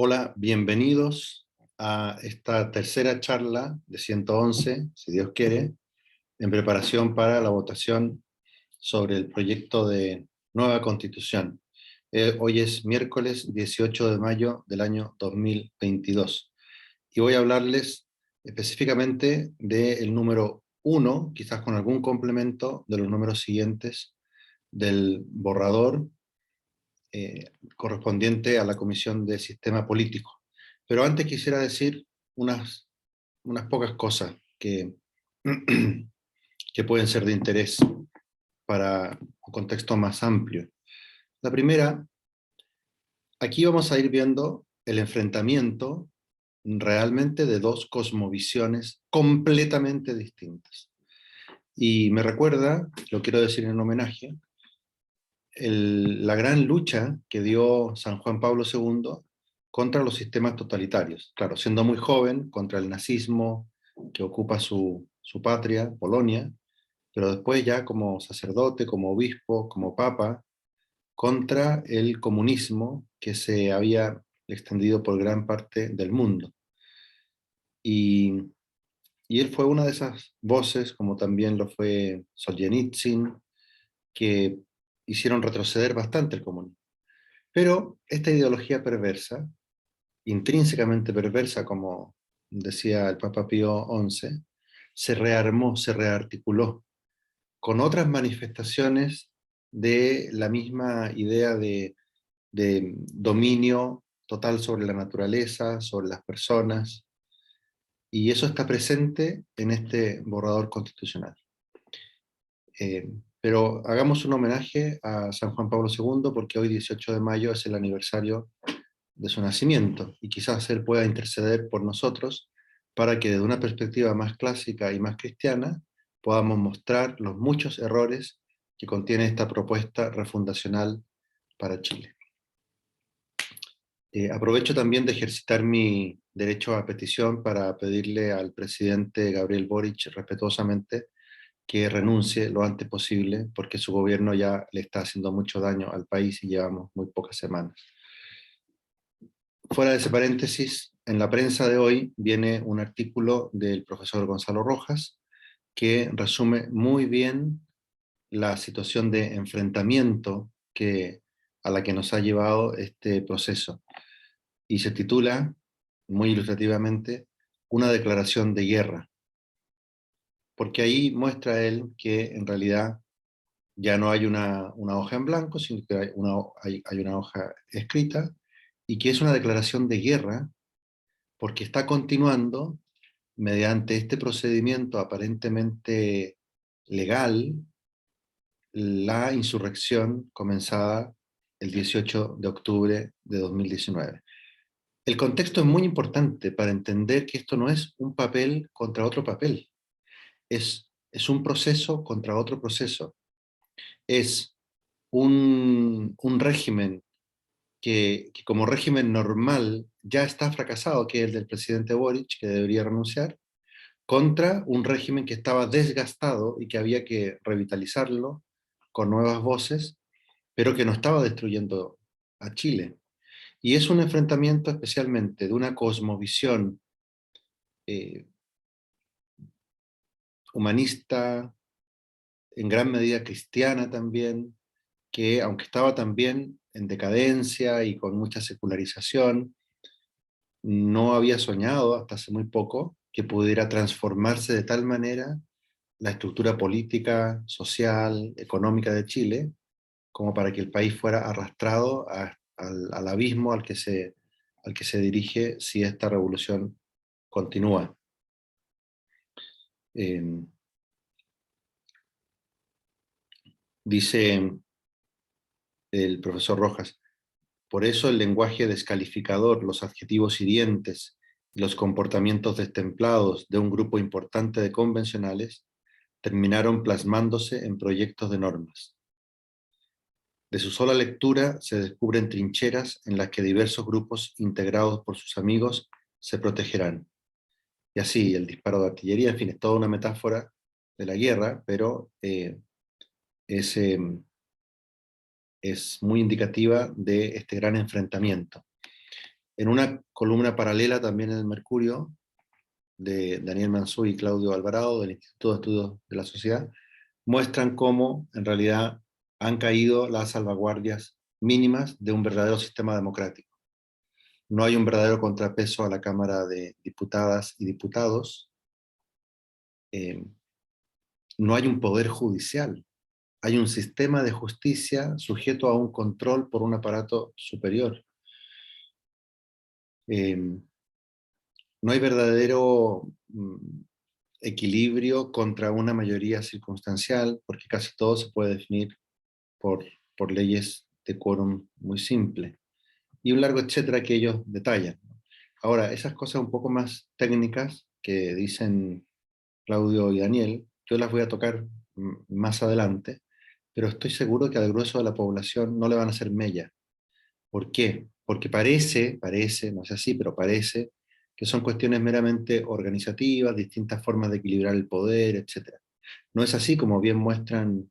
Hola, bienvenidos a esta tercera charla de 111, si Dios quiere, en preparación para la votación sobre el proyecto de nueva Constitución. Hoy es miércoles 18 de mayo del año 2022 y voy a hablarles específicamente del número 1, quizás con algún complemento de los números siguientes del borrador correspondiente a la Comisión de Sistema Político. Pero antes quisiera decir unas pocas cosas que, que pueden ser de interés para un contexto más amplio. La primera, aquí vamos a ir viendo el enfrentamiento realmente de dos cosmovisiones completamente distintas. Y me recuerda, lo quiero decir en homenaje, la gran lucha que dio San Juan Pablo II contra los sistemas totalitarios. Claro, siendo muy joven, contra el nazismo que ocupa su patria, Polonia, pero después ya como sacerdote, como obispo, como papa, contra el comunismo que se había extendido por gran parte del mundo. Y, y él fue una de esas voces, como también lo fue Solzhenitsyn, que hicieron retroceder bastante el comunismo. Pero esta ideología perversa, intrínsecamente perversa, como decía el Papa Pío XI, se rearmó, se rearticuló con otras manifestaciones de la misma idea de dominio total sobre la naturaleza, sobre las personas, y eso está presente en este borrador constitucional. Pero hagamos un homenaje a San Juan Pablo II porque hoy 18 de mayo es el aniversario de su nacimiento, y quizás él pueda interceder por nosotros para que desde una perspectiva más clásica y más cristiana podamos mostrar los muchos errores que contiene esta propuesta refundacional para Chile. Aprovecho también de ejercitar mi derecho a petición para pedirle al presidente Gabriel Boric respetuosamente que renuncie lo antes posible, porque su gobierno ya le está haciendo mucho daño al país y llevamos muy pocas semanas. Fuera de ese paréntesis, en la prensa de hoy viene un artículo del profesor Gonzalo Rojas que resume muy bien la situación de enfrentamiento a la que nos ha llevado este proceso. Y se titula, muy ilustrativamente, Una declaración de guerra. Porque ahí muestra él que en realidad ya no hay una hoja en blanco, sino que hay una hoja escrita, y que es una declaración de guerra porque está continuando mediante este procedimiento aparentemente legal la insurrección comenzada el 18 de octubre de 2019. El contexto es muy importante para entender que esto no es un papel contra otro papel, es un proceso contra otro proceso, es un régimen que como régimen normal ya está fracasado, que es el del presidente Boric, que debería renunciar, contra un régimen que estaba desgastado y que había que revitalizarlo con nuevas voces, pero que no estaba destruyendo a Chile. Y es un enfrentamiento especialmente de una cosmovisión eh, humanista, en gran medida cristiana también, que aunque estaba también en decadencia y con mucha secularización, no había soñado hasta hace muy poco que pudiera transformarse de tal manera la estructura política, social, económica de Chile, como para que el país fuera arrastrado al abismo al que se dirige si esta revolución continúa. Eh, Dice el profesor Rojas, por eso el lenguaje descalificador, los adjetivos hirientes y los comportamientos destemplados de un grupo importante de convencionales terminaron plasmándose en proyectos de normas. De su sola lectura se descubren trincheras en las que diversos grupos integrados por sus amigos se protegerán. Y así, el disparo de artillería, en fin, es toda una metáfora de la guerra, pero es, es muy indicativa de este gran enfrentamiento. En una columna paralela también en el Mercurio, de Daniel Manzú y Claudio Alvarado, del Instituto de Estudios de la Sociedad, muestran cómo en realidad han caído las salvaguardias mínimas de un verdadero sistema democrático. No hay un verdadero contrapeso a la Cámara de Diputadas y Diputados, no hay un poder judicial, hay un sistema de justicia sujeto a un control por un aparato superior. No hay verdadero equilibrio contra una mayoría circunstancial, porque casi todo se puede definir por leyes de quórum muy simple, y un largo etcétera que ellos detallan. Ahora, esas cosas un poco más técnicas que dicen Claudio y Daniel, yo las voy a tocar más adelante, pero estoy seguro que al grueso de la población no le van a hacer mella. ¿Por qué? Porque parece, no es así, pero parece que son cuestiones meramente organizativas, distintas formas de equilibrar el poder, etc. No es así, como bien muestran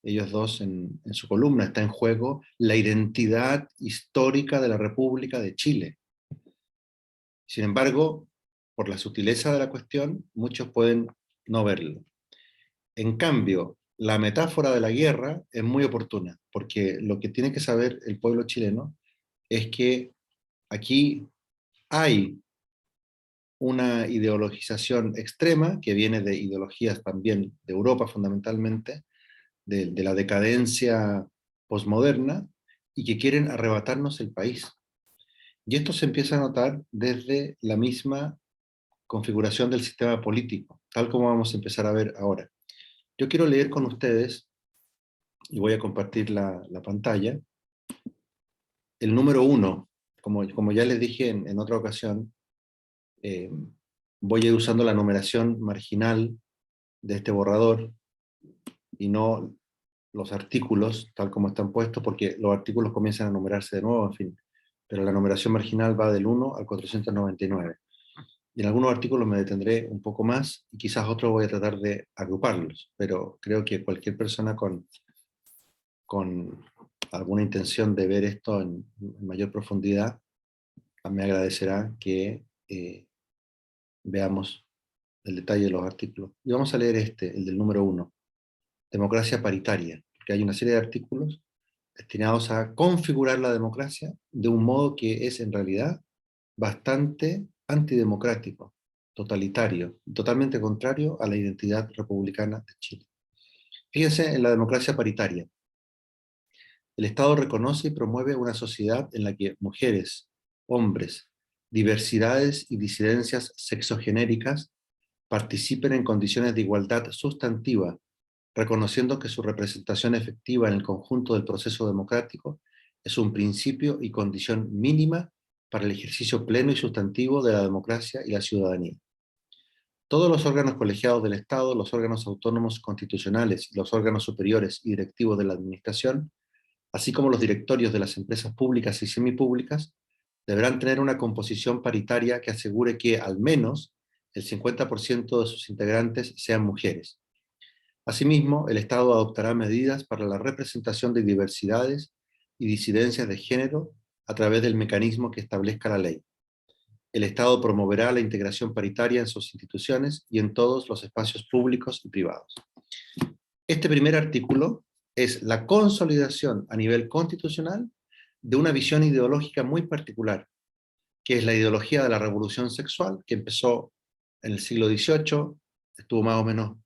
ellos dos en su columna, está en juego la identidad histórica de la República de Chile. Sin embargo, por la sutileza de la cuestión, muchos pueden no verlo. En cambio, la metáfora de la guerra es muy oportuna, porque lo que tiene que saber el pueblo chileno es que aquí hay una ideologización extrema que viene de ideologías también de Europa fundamentalmente, de la decadencia posmoderna, y que quieren arrebatarnos el país. Y esto se empieza a notar desde la misma configuración del sistema político, tal como vamos a empezar a ver ahora. Yo quiero leer con ustedes, y voy a compartir la pantalla, el número 1, como ya les dije en otra ocasión, voy a ir usando la numeración marginal de este borrador y no los artículos tal como están puestos, porque los artículos comienzan a numerarse de nuevo, en fin, pero la numeración marginal va del 1 al 499. Y en algunos artículos me detendré un poco más y quizás otros voy a tratar de agruparlos, pero creo que cualquier persona con alguna intención de ver esto en mayor profundidad me agradecerá que veamos el detalle de los artículos. Y vamos a leer el del número 1, democracia paritaria, porque hay una serie de artículos destinados a configurar la democracia de un modo que es en realidad bastante antidemocrático, totalitario, totalmente contrario a la identidad republicana de Chile. Fíjense en la democracia paritaria. El Estado reconoce y promueve una sociedad en la que mujeres, hombres, diversidades y disidencias sexogenéricas participen en condiciones de igualdad sustantiva, reconociendo que su representación efectiva en el conjunto del proceso democrático es un principio y condición mínima para el ejercicio pleno y sustantivo de la democracia y la ciudadanía. Todos los órganos colegiados del Estado, los órganos autónomos constitucionales y los órganos superiores y directivos de la Administración, así como los directorios de las empresas públicas y semipúblicas, deberán tener una composición paritaria que asegure que al menos el 50% de sus integrantes sean mujeres. Asimismo, el Estado adoptará medidas para la representación de diversidades y disidencias de género a través del mecanismo que establezca la ley. El Estado promoverá la integración paritaria en sus instituciones y en todos los espacios públicos y privados. Este primer artículo es la consolidación a nivel constitucional de una visión ideológica muy particular, que es la ideología de la revolución sexual, que empezó en el siglo XVIII, estuvo más o menos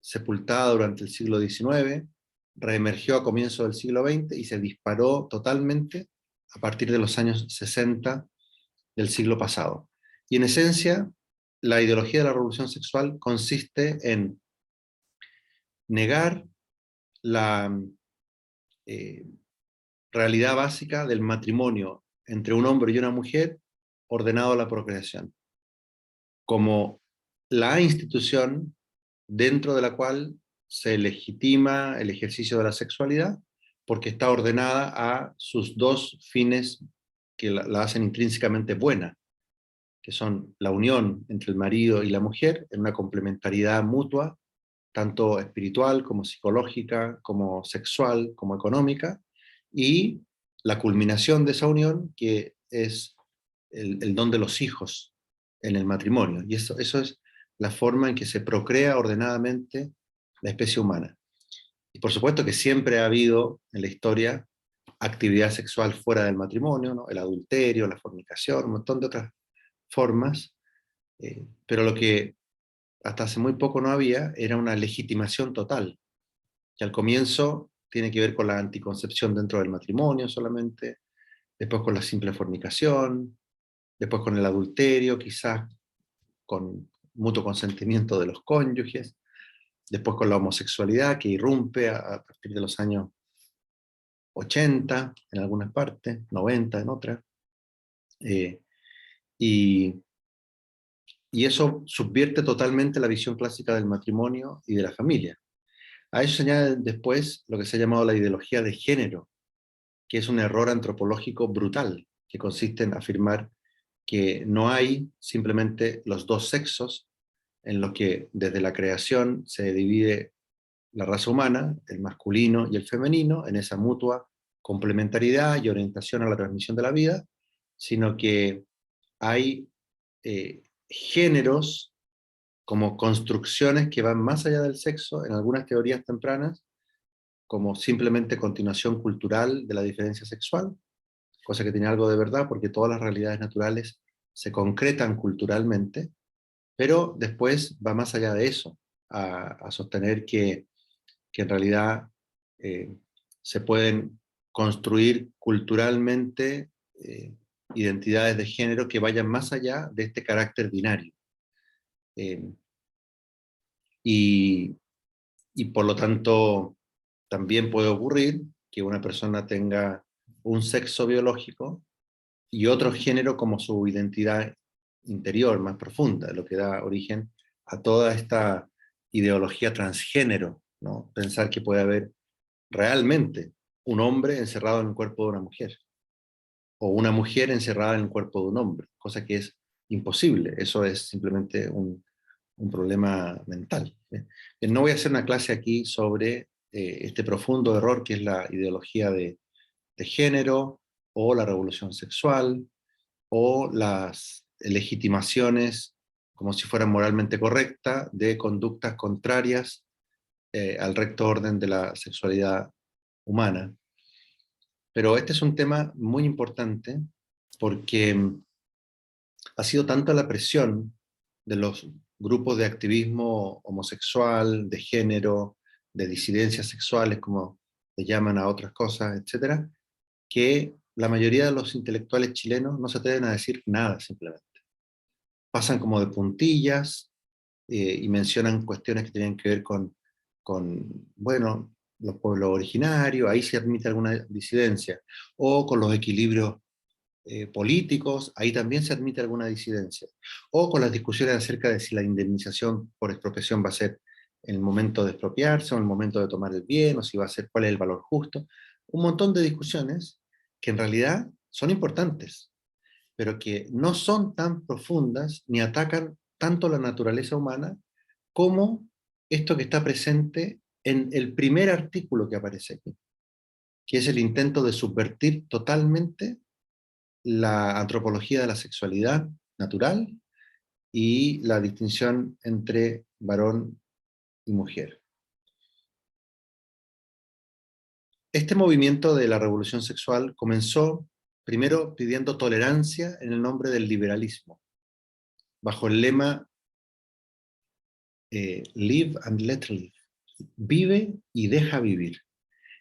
sepultada durante el siglo XIX, reemergió a comienzos del siglo XX y se disparó totalmente a partir de los años 60 del siglo pasado. Y en esencia, la ideología de la revolución sexual consiste en negar la eh, realidad básica del matrimonio entre un hombre y una mujer ordenado a la procreación, como la institución dentro de la cual se legitima el ejercicio de la sexualidad, porque está ordenada a sus dos fines que la hacen intrínsecamente buena, que son la unión entre el marido y la mujer en una complementariedad mutua, tanto espiritual como psicológica, como sexual, como económica, y la culminación de esa unión, que es el don de los hijos en el matrimonio. Y eso es la forma en que se procrea ordenadamente la especie humana. Y por supuesto que siempre ha habido en la historia actividad sexual fuera del matrimonio, ¿no? El adulterio, la fornicación, un montón de otras formas, pero lo que hasta hace muy poco no había era una legitimación total, que al comienzo tiene que ver con la anticoncepción dentro del matrimonio solamente, después con la simple fornicación, después con el adulterio, quizás con mutuo consentimiento de los cónyuges, después con la homosexualidad que irrumpe a partir de los años 80 en algunas partes, 90 en otras, eh, y, y eso subvierte totalmente la visión clásica del matrimonio y de la familia. A eso se añade después lo que se ha llamado la ideología de género, que es un error antropológico brutal, que consiste en afirmar que no hay simplemente los dos sexos, en los que desde la creación se divide la raza humana, el masculino y el femenino, en esa mutua complementariedad y orientación a la transmisión de la vida, sino que hay géneros como construcciones que van más allá del sexo, en algunas teorías tempranas, como simplemente continuación cultural de la diferencia sexual, cosa que tiene algo de verdad porque todas las realidades naturales se concretan culturalmente, pero después va más allá de eso, a sostener que en realidad eh, se pueden construir culturalmente identidades de género que vayan más allá de este carácter binario. Eh, y, y por lo tanto, también puede ocurrir que una persona tenga un sexo biológico y otro género como su identidad interior, más profunda, lo que da origen a toda esta ideología transgénero, ¿no? Pensar que puede haber realmente un hombre encerrado en el cuerpo de una mujer, o una mujer encerrada en el cuerpo de un hombre, cosa que es imposible, eso es simplemente un problema mental. No voy a hacer una clase aquí sobre este profundo error que es la ideología de género, o la revolución sexual, o las legitimaciones como si fueran moralmente correctas de conductas contrarias al recto orden de la sexualidad humana. Pero este es un tema muy importante porque ha sido tanta la presión de los grupos de activismo homosexual, de género, de disidencias sexuales, como le llaman a otras cosas, etcétera, que la mayoría de los intelectuales chilenos no se atreven a decir nada simplemente. Pasan como de puntillas y mencionan cuestiones que tienen que ver bueno, los pueblos originarios, ahí se admite alguna disidencia, o con los equilibrios políticos, ahí también se admite alguna disidencia, o con las discusiones acerca de si la indemnización por expropiación va a ser en el momento de expropiarse, o en el momento de tomar el bien, o si va a ser cuál es el valor justo, un montón de discusiones que en realidad son importantes, pero que no son tan profundas ni atacan tanto la naturaleza humana como esto que está presente en el primer artículo que aparece aquí, que es el intento de subvertir totalmente la antropología de la sexualidad natural y la distinción entre varón y mujer. Este movimiento de la revolución sexual comenzó primero pidiendo tolerancia en el nombre del liberalismo, bajo el lema Live and let live, vive y deja vivir.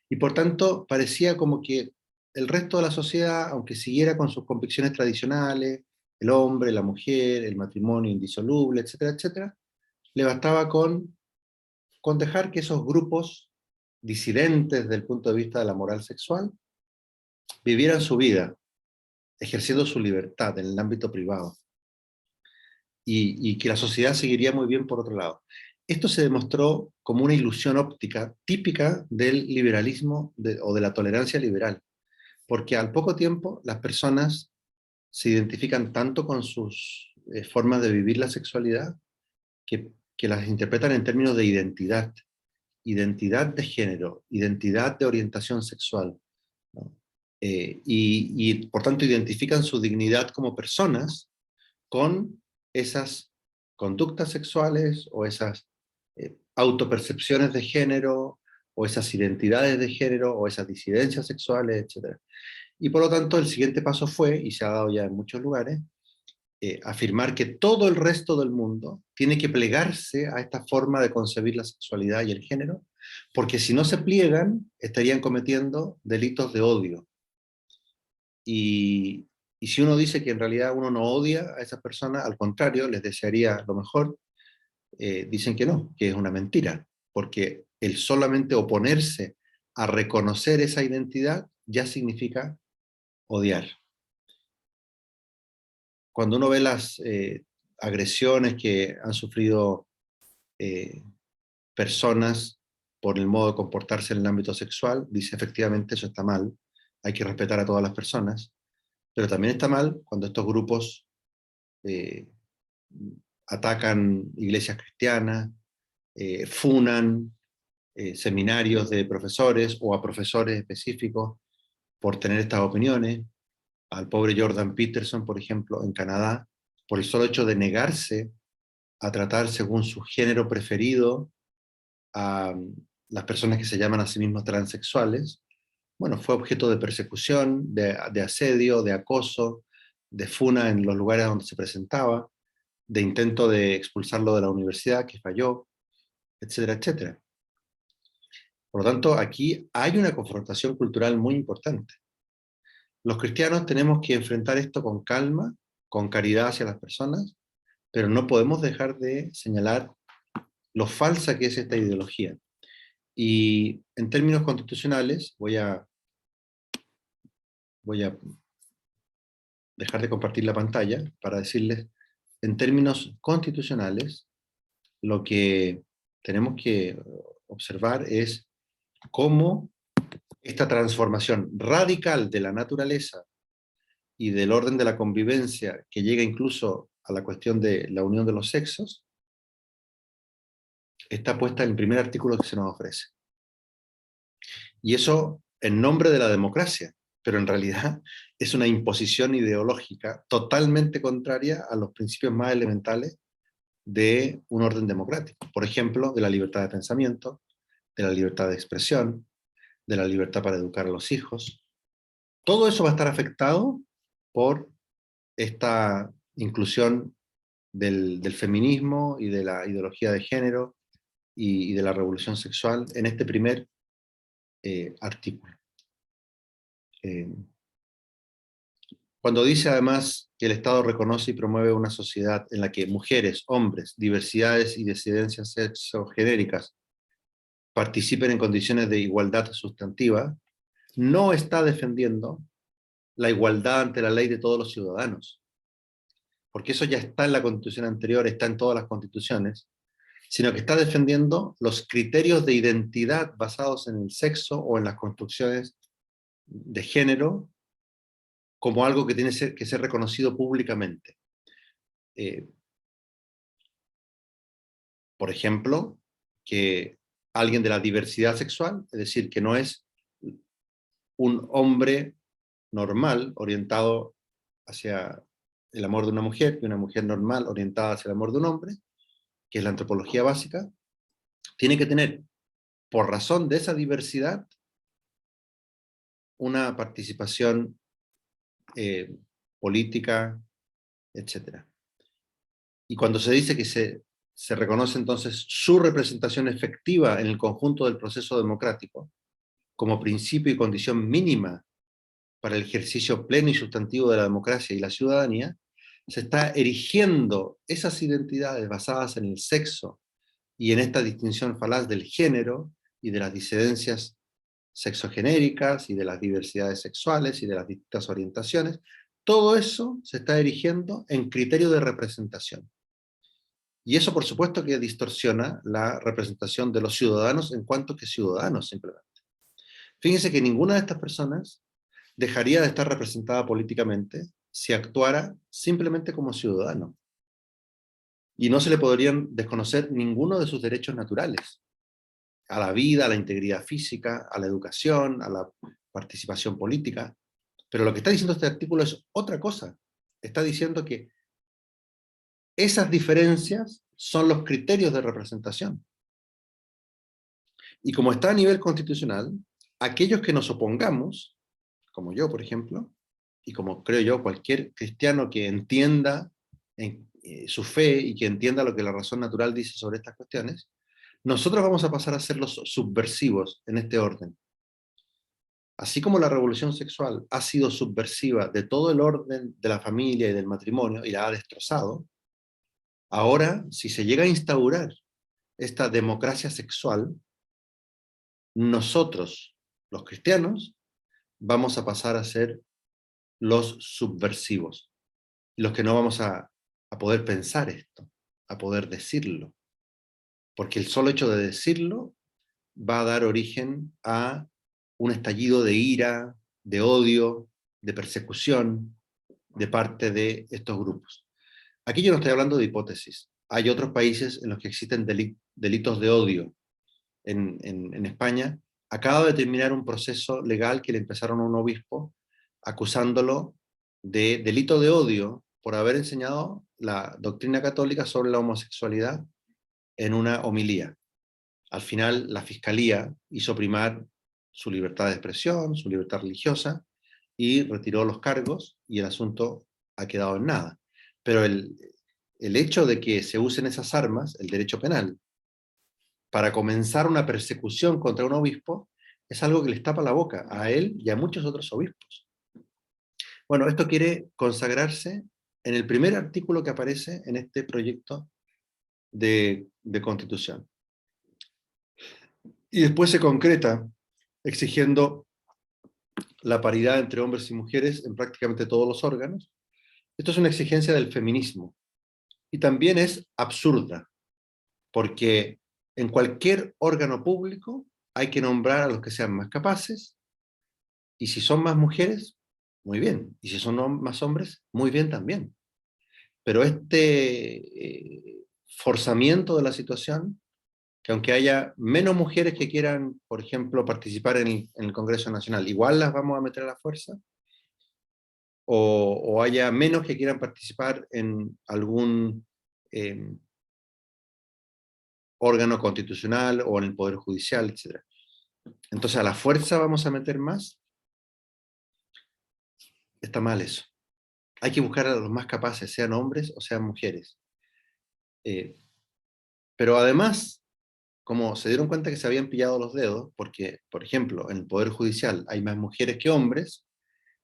Y por tanto parecía como que el resto de la sociedad, aunque siguiera con sus convicciones tradicionales, el hombre, la mujer, el matrimonio indisoluble, etcétera, etcétera, le bastaba con dejar que esos grupos disidentes desde el punto de vista de la moral sexual vivieran su vida, ejerciendo su libertad en el ámbito privado, y que la sociedad seguiría muy bien por otro lado. Esto se demostró como una ilusión óptica típica del liberalismo o de la tolerancia liberal, porque al poco tiempo las personas se identifican tanto con sus formas de vivir la sexualidad que las interpretan en términos de identidad, identidad de género, identidad de orientación sexual, ¿no? y por tanto identifican su dignidad como personas con esas conductas sexuales o esas autopercepciones de género o esas identidades de género o esas disidencias sexuales, etc. Y por lo tanto el siguiente paso fue, y se ha dado ya en muchos lugares, afirmar que todo el resto del mundo tiene que plegarse a esta forma de concebir la sexualidad y el género, porque si no se pliegan, estarían cometiendo delitos de odio. Y si uno dice que en realidad uno no odia a esas personas, al contrario, les desearía lo mejor, dicen que no, que es una mentira, porque el solamente oponerse a reconocer esa identidad ya significa odiar. Cuando uno ve las agresiones que han sufrido eh, personas por el modo de comportarse en el ámbito sexual, dice efectivamente eso está mal, hay que respetar a todas las personas, pero también está mal cuando estos grupos eh, atacan iglesias cristianas, funan seminarios de profesores o a profesores específicos por tener estas opiniones, al pobre Jordan Peterson, por ejemplo, en Canadá, por el solo hecho de negarse a tratar según su género preferido a las personas que se llaman a sí mismos transexuales, bueno, fue objeto de persecución, de asedio, de acoso, de funa en los lugares donde se presentaba, de intento de expulsarlo de la universidad, que falló, etcétera, etcétera. Por lo tanto, aquí hay una confrontación cultural muy importante. Los cristianos tenemos que enfrentar esto con calma, con caridad hacia las personas, pero no podemos dejar de señalar lo falsa que es esta ideología. Y en términos constitucionales, voy a dejar de compartir la pantalla para decirles, en términos constitucionales, lo que tenemos que observar es cómo esta transformación radical de la naturaleza y del orden de la convivencia, que llega incluso a la cuestión de la unión de los sexos, está puesta en el primer artículo que se nos ofrece. Y eso en nombre de la democracia, pero en realidad es una imposición ideológica totalmente contraria a los principios más elementales de un orden democrático. Por ejemplo, de la libertad de pensamiento, de la libertad de expresión, de la libertad para educar a los hijos. Todo eso va a estar afectado por esta inclusión del feminismo y de la ideología de género y de la revolución sexual en este primer artículo. Cuando dice además que el Estado reconoce y promueve una sociedad en la que mujeres, hombres, diversidades y disidencias sexogenéricas participen en condiciones de igualdad sustantiva, no está defendiendo la igualdad ante la ley de todos los ciudadanos, porque eso ya está en la Constitución anterior, está en todas las constituciones, sino que está defendiendo los criterios de identidad basados en el sexo o en las construcciones de género como algo que tiene que ser reconocido públicamente. Por ejemplo, que alguien de la diversidad sexual, es decir, que no es un hombre normal orientado hacia el amor de una mujer y una mujer normal orientada hacia el amor de un hombre, que es la antropología básica, tiene que tener, por razón de esa diversidad, una participación política, etc. Y cuando se dice que se reconoce entonces su representación efectiva en el conjunto del proceso democrático, como principio y condición mínima para el ejercicio pleno y sustantivo de la democracia y la ciudadanía, se está erigiendo esas identidades basadas en el sexo y en esta distinción falaz del género y de las disidencias sexogenéricas y de las diversidades sexuales y de las distintas orientaciones, todo eso se está erigiendo en criterio de representación. Y eso, por supuesto, que distorsiona la representación de los ciudadanos en cuanto que ciudadanos, simplemente. Fíjense que ninguna de estas personas dejaría de estar representada políticamente si actuara simplemente como ciudadano. Y no se le podrían desconocer ninguno de sus derechos naturales, a la vida, a la integridad física, a la educación, a la participación política. Pero lo que está diciendo este artículo es otra cosa. Está diciendo que esas diferencias son los criterios de representación. Y como está a nivel constitucional, aquellos que nos opongamos, como yo, por ejemplo, y como creo yo cualquier cristiano que entienda su fe y que entienda lo que la razón natural dice sobre estas cuestiones, nosotros vamos a pasar a ser los subversivos en este orden. Así como la revolución sexual ha sido subversiva de todo el orden de la familia y del matrimonio y la ha destrozado, ahora, si se llega a instaurar esta democracia sexual, nosotros, los cristianos, vamos a pasar a ser los subversivos, los que no vamos a poder pensar esto, a poder decirlo, porque el solo hecho de decirlo va a dar origen a un estallido de ira, de odio, de persecución de parte de estos grupos. Aquí yo no estoy hablando de hipótesis. Hay otros países en los que existen delitos de odio. En España acaba de terminar un proceso legal que le empezaron a un obispo acusándolo de delito de odio por haber enseñado la doctrina católica sobre la homosexualidad en una homilía. Al final, la fiscalía hizo primar su libertad de expresión, su libertad religiosa, y retiró los cargos, y el asunto ha quedado en nada. Pero el hecho de que se usen esas armas, el derecho penal, para comenzar una persecución contra un obispo, es algo que les tapa la boca a él y a muchos otros obispos. Bueno, esto quiere consagrarse en el primer artículo que aparece en este proyecto de constitución. Y después se concreta exigiendo la paridad entre hombres y mujeres en prácticamente todos los órganos. Esto es una exigencia del feminismo. Y también es absurda, porque en cualquier órgano público hay que nombrar a los que sean más capaces, y si son más mujeres, muy bien. Y si son más hombres, muy bien también. Pero forzamiento de la situación, que aunque haya menos mujeres que quieran, por ejemplo, participar en el Congreso Nacional, igual las vamos a meter a la fuerza, o haya menos que quieran participar en algún órgano constitucional o en el Poder Judicial, etc. Entonces, a la fuerza vamos a meter más. Está mal eso. Hay que buscar a los más capaces, sean hombres o sean mujeres. Pero además, como se dieron cuenta que se habían pillado los dedos, porque, por ejemplo, en el Poder Judicial hay más mujeres que hombres,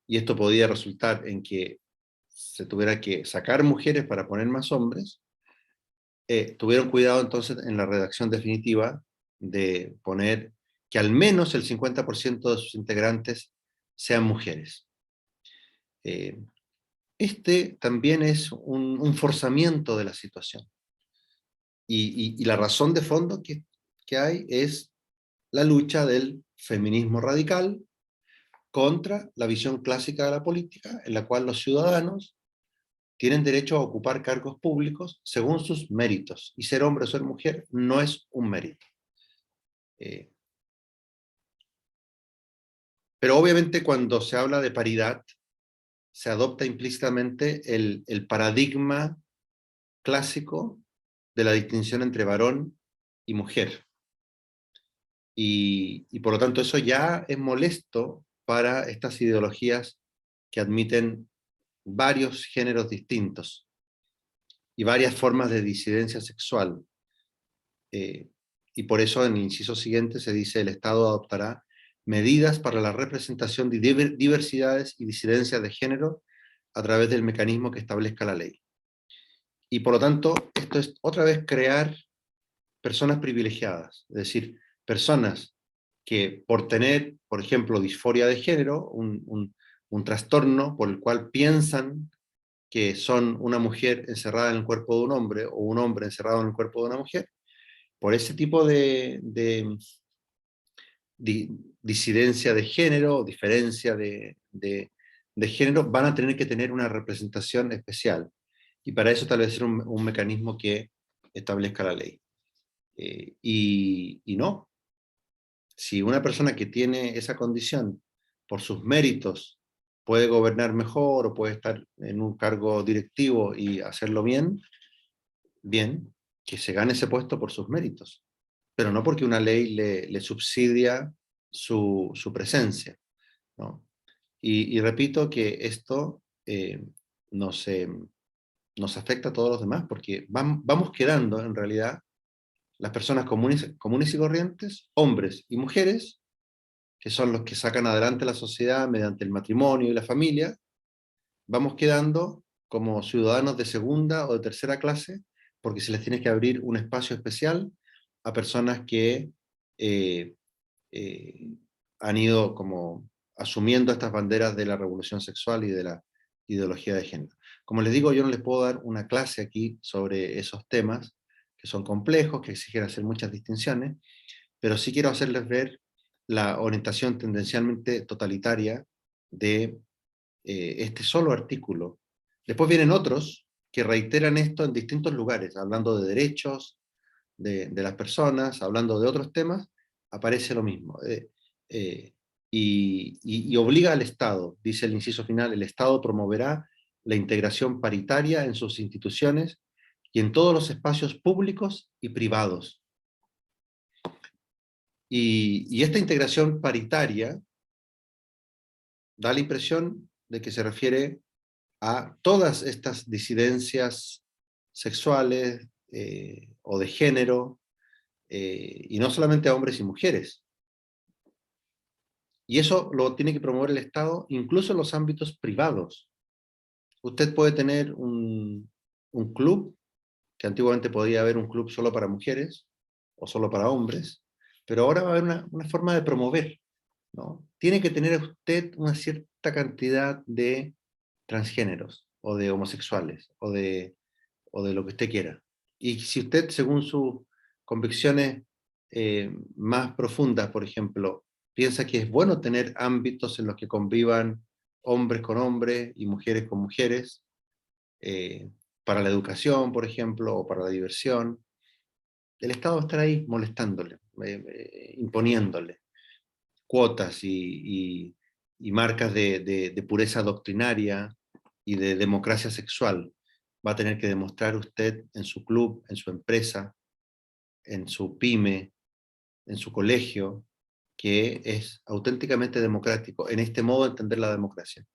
y esto podía resultar en que se tuviera que sacar mujeres para poner más hombres, tuvieron cuidado entonces en la redacción definitiva de poner que al menos el 50% de sus integrantes sean mujeres. Este también es un forzamiento de la situación. Y la razón de fondo que hay es la lucha del feminismo radical contra la visión clásica de la política, en la cual los ciudadanos tienen derecho a ocupar cargos públicos según sus méritos, y ser hombre o ser mujer no es un mérito. Pero obviamente cuando se habla de paridad, se adopta implícitamente el paradigma clásico de la distinción entre varón y mujer. Y por lo tanto eso ya es molesto para estas ideologías que admiten varios géneros distintos y varias formas de disidencia sexual. Y por eso en el inciso siguiente se dice: el Estado adoptará medidas para la representación de diversidades y disidencias de género a través del mecanismo que establezca la ley. Y por lo tanto, esto es otra vez crear personas privilegiadas, es decir, personas que por tener, por ejemplo, disforia de género, un trastorno por el cual piensan que son una mujer encerrada en el cuerpo de un hombre o un hombre encerrado en el cuerpo de una mujer, por ese tipo de disidencia de género, diferencia de género, van a tener que tener una representación especial. Y para eso tal vez ser un mecanismo que establezca la ley. Y no, si una persona que tiene esa condición, por sus méritos, puede gobernar mejor o puede estar en un cargo directivo y hacerlo bien, bien, que se gane ese puesto por sus méritos, pero no porque una ley le subsidia su presencia, ¿no? Y repito que esto nos, nos afecta a todos los demás, porque vamos quedando, en realidad, las personas comunes y corrientes, hombres y mujeres, que son los que sacan adelante la sociedad mediante el matrimonio y la familia, vamos quedando como ciudadanos de segunda o de tercera clase, porque se les tiene que abrir un espacio especial a personas que eh, eh, han ido como asumiendo estas banderas de la revolución sexual y de la ideología de género. Como les digo, yo no les puedo dar una clase aquí sobre esos temas, que son complejos, que exigen hacer muchas distinciones, pero sí quiero hacerles ver la orientación tendencialmente totalitaria de este solo artículo. Después vienen otros que reiteran esto en distintos lugares, hablando de derechos de las personas, hablando de otros temas, aparece lo mismo. Y obliga al Estado, dice el inciso final, el Estado promoverá la integración paritaria en sus instituciones y en todos los espacios públicos y privados. Y esta integración paritaria da la impresión de que se refiere a todas estas disidencias sexuales o de género, y no solamente a hombres y mujeres. Y eso lo tiene que promover el Estado, incluso en los ámbitos privados. Usted puede tener un club, que antiguamente podía haber un club solo para mujeres o solo para hombres, pero ahora va a haber una forma de promover, ¿no? Tiene que tener usted una cierta cantidad de transgéneros, o de homosexuales, o de lo que usted quiera. Y si usted, según sus convicciones más profundas, por ejemplo, piensa que es bueno tener ámbitos en los que convivan hombres con hombres y mujeres con mujeres, para la educación, por ejemplo, o para la diversión, el Estado va a estar ahí molestándole, imponiéndole cuotas y marcas de pureza doctrinaria y de democracia sexual. Va a tener que demostrar usted en su club, en su empresa, en su pyme, en su colegio, que es auténticamente democrático, en este modo de entender la democracia.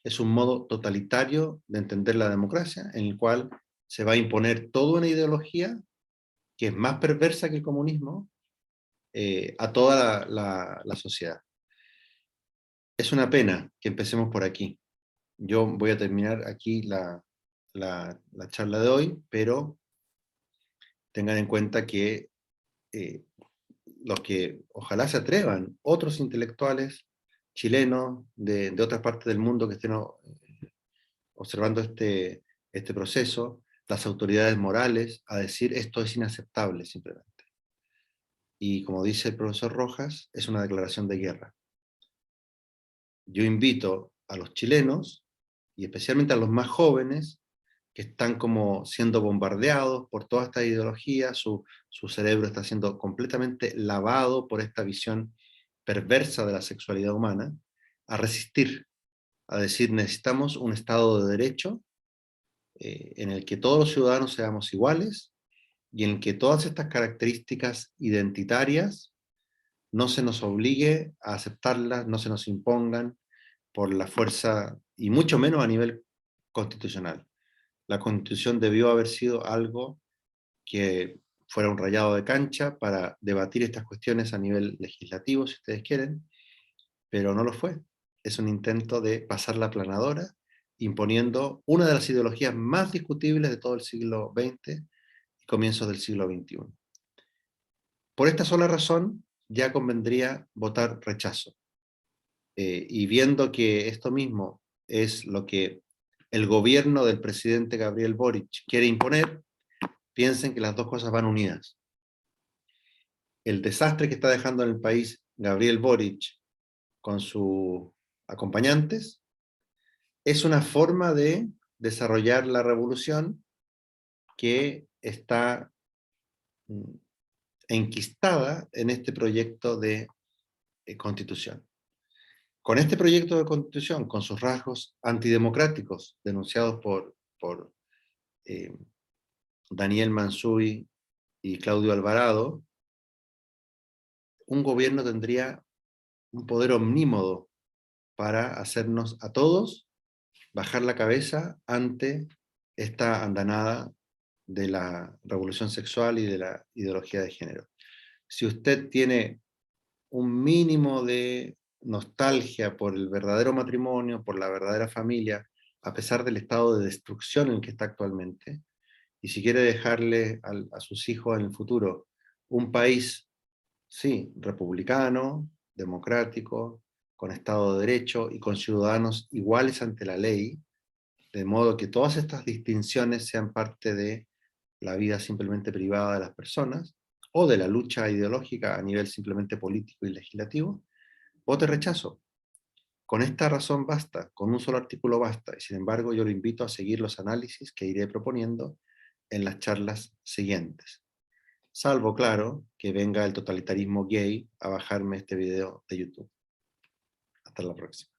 Es un modo totalitario de entender la democracia, en el cual se va a imponer toda una ideología que es más perversa que el comunismo, a toda la sociedad. Es una pena que empecemos por aquí. Yo voy a terminar aquí la charla de hoy, pero tengan en cuenta que los que ojalá se atrevan, otros intelectuales chilenos de otras partes del mundo que estén observando este proceso, las autoridades morales, a decir esto es inaceptable simplemente. Y como dice el profesor Rojas, es una declaración de guerra. Yo invito a los chilenos, y especialmente a los más jóvenes, que están como siendo bombardeados por toda esta ideología, su cerebro está siendo completamente lavado por esta visión perversa de la sexualidad humana, a resistir, a decir necesitamos un Estado de Derecho en el que todos los ciudadanos seamos iguales y en el que todas estas características identitarias no se nos obligue a aceptarlas, no se nos impongan por la fuerza, y mucho menos a nivel constitucional. La Constitución debió haber sido algo que fuera un rayado de cancha para debatir estas cuestiones a nivel legislativo, si ustedes quieren, pero no lo fue. Es un intento de pasar la planadora, imponiendo una de las ideologías más discutibles de todo el siglo XX y comienzos del siglo XXI. Por esta sola razón, ya convendría votar rechazo. Y viendo que esto mismo es lo que el gobierno del presidente Gabriel Boric quiere imponer, piensen que las dos cosas van unidas. El desastre que está dejando en el país Gabriel Boric con sus acompañantes es una forma de desarrollar la revolución que está enquistada en este proyecto de constitución. Con este proyecto de constitución, con sus rasgos antidemocráticos denunciados por Daniel Mansuy y Claudio Alvarado, un gobierno tendría un poder omnímodo para hacernos a todos bajar la cabeza ante esta andanada de la revolución sexual y de la ideología de género. Si usted tiene un mínimo de nostalgia por el verdadero matrimonio, por la verdadera familia, a pesar del estado de destrucción en el que está actualmente, y si quiere dejarle a sus hijos en el futuro un país, sí, republicano, democrático, con Estado de Derecho y con ciudadanos iguales ante la ley, de modo que todas estas distinciones sean parte de la vida simplemente privada de las personas, o de la lucha ideológica a nivel simplemente político y legislativo, vote rechazo. Con esta razón basta, con un solo artículo basta, y sin embargo yo lo invito a seguir los análisis que iré proponiendo en las charlas siguientes. Salvo, claro, que venga el totalitarismo gay a bajarme este video de YouTube. Hasta la próxima.